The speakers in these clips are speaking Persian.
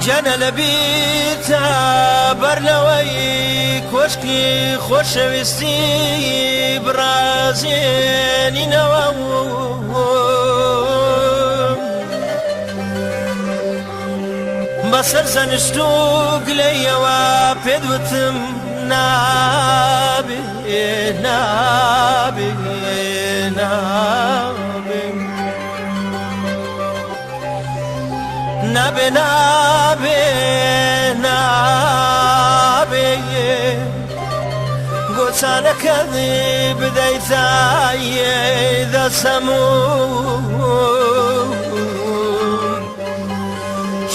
جانا لبيتا برلوي كوشكي خوشويستي برازيني نواو بسر زنشتو قليوا بيدوتم نابي نابي نابي نابي نابي نابي قلت أنا كذب بديتاي ذا سمو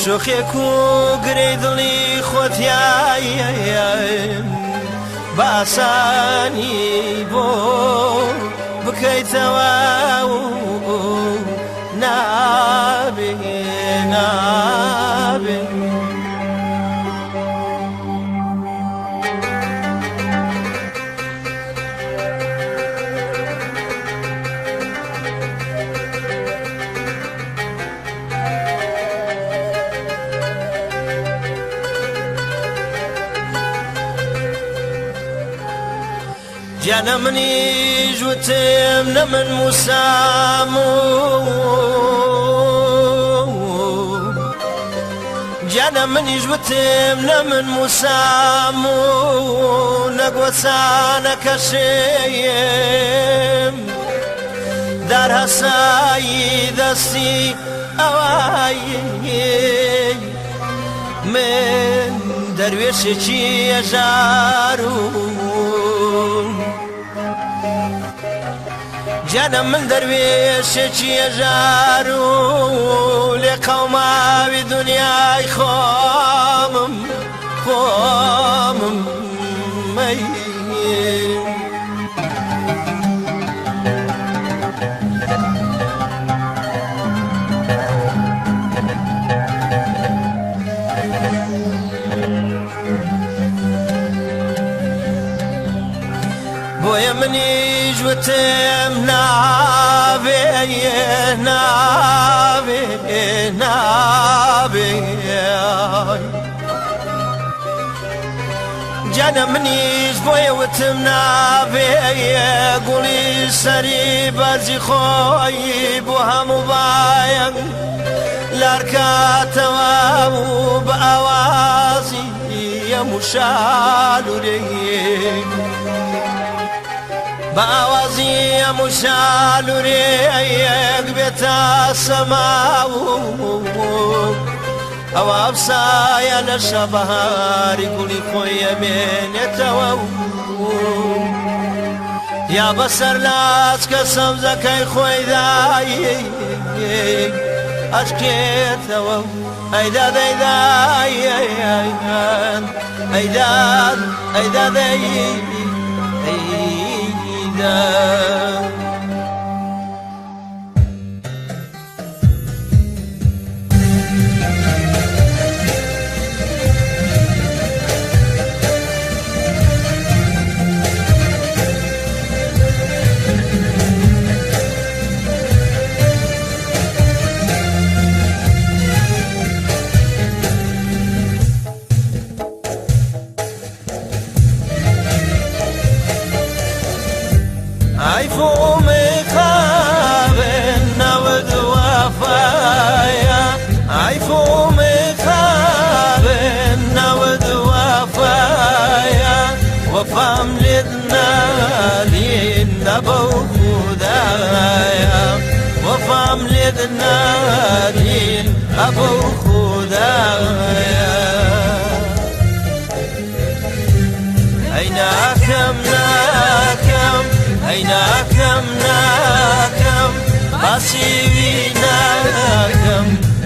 شوخيكو قريدلي خوتياي باساني بو بكيتواو نابي نابي جانا مني جوتم نمن مسامو جانا مني جوتم نمن مسامو نقوسانا كشيم دار هساي دستي اواي من درويشي چي اجارو جانا من درويشي يجارو لقوما بدنياي خامم خامم بويا مني جوتم نابي نابي نابي جانا منيش بويا وتم نابي قولي سري برزي خوي بوها مبايق لاركاتوا بأوازي يا مشالو ريك بأوازي مشالو ريك بيتا سماو أو أبسايا لشبهاري كولي خويا من يتوو يا بسر لاس كسم زكاي خوي داي أشكيتو أيداد أيداد أيداد أيداد أيداد عيفو مخابن نود وفايا عيفو مخابن نود وفايا وفام لدنا لين نبو خدايا وفام لدنا لين أبو خدايا أين أكمناكم أين أكمناكم بصيريناكم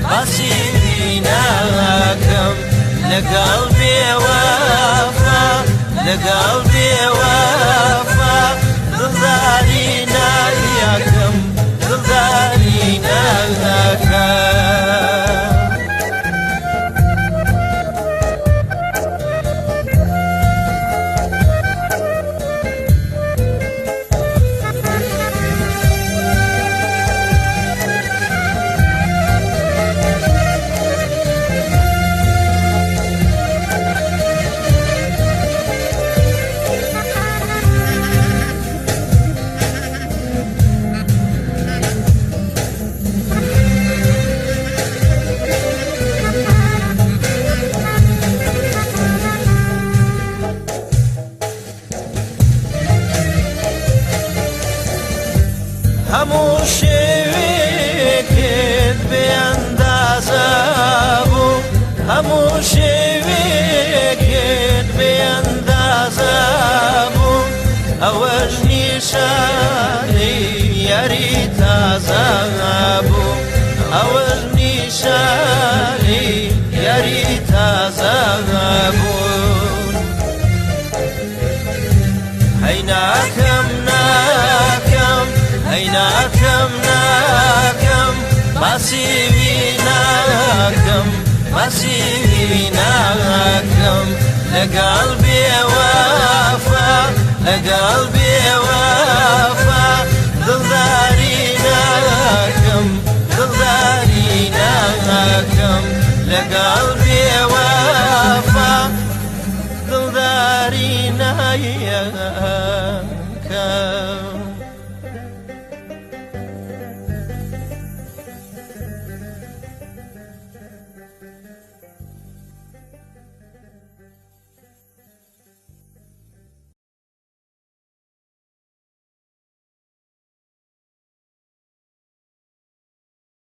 بصيريناكم لقلبي وفا لقلبي وفا ضلالينا ياكم ضلالينا ياكم هەموو شێوێکت بێئەندازە بوو هەموو شێوێکت بێئەندازە بوو ئەوەش نیشانەی یاری تازە بوو ئەوەش نیشانەی یاری تازە بوو هەی ناکەم ناکەم هەی ناکەم ناکەم باسیوی ناکەم باسیوی ناکەم لەگەڵ بێوەفا لەگەڵ بێوەفا دڵداری ناکەم دڵداری ناکەم لەگەڵ بێوەفا دڵداری ناکەم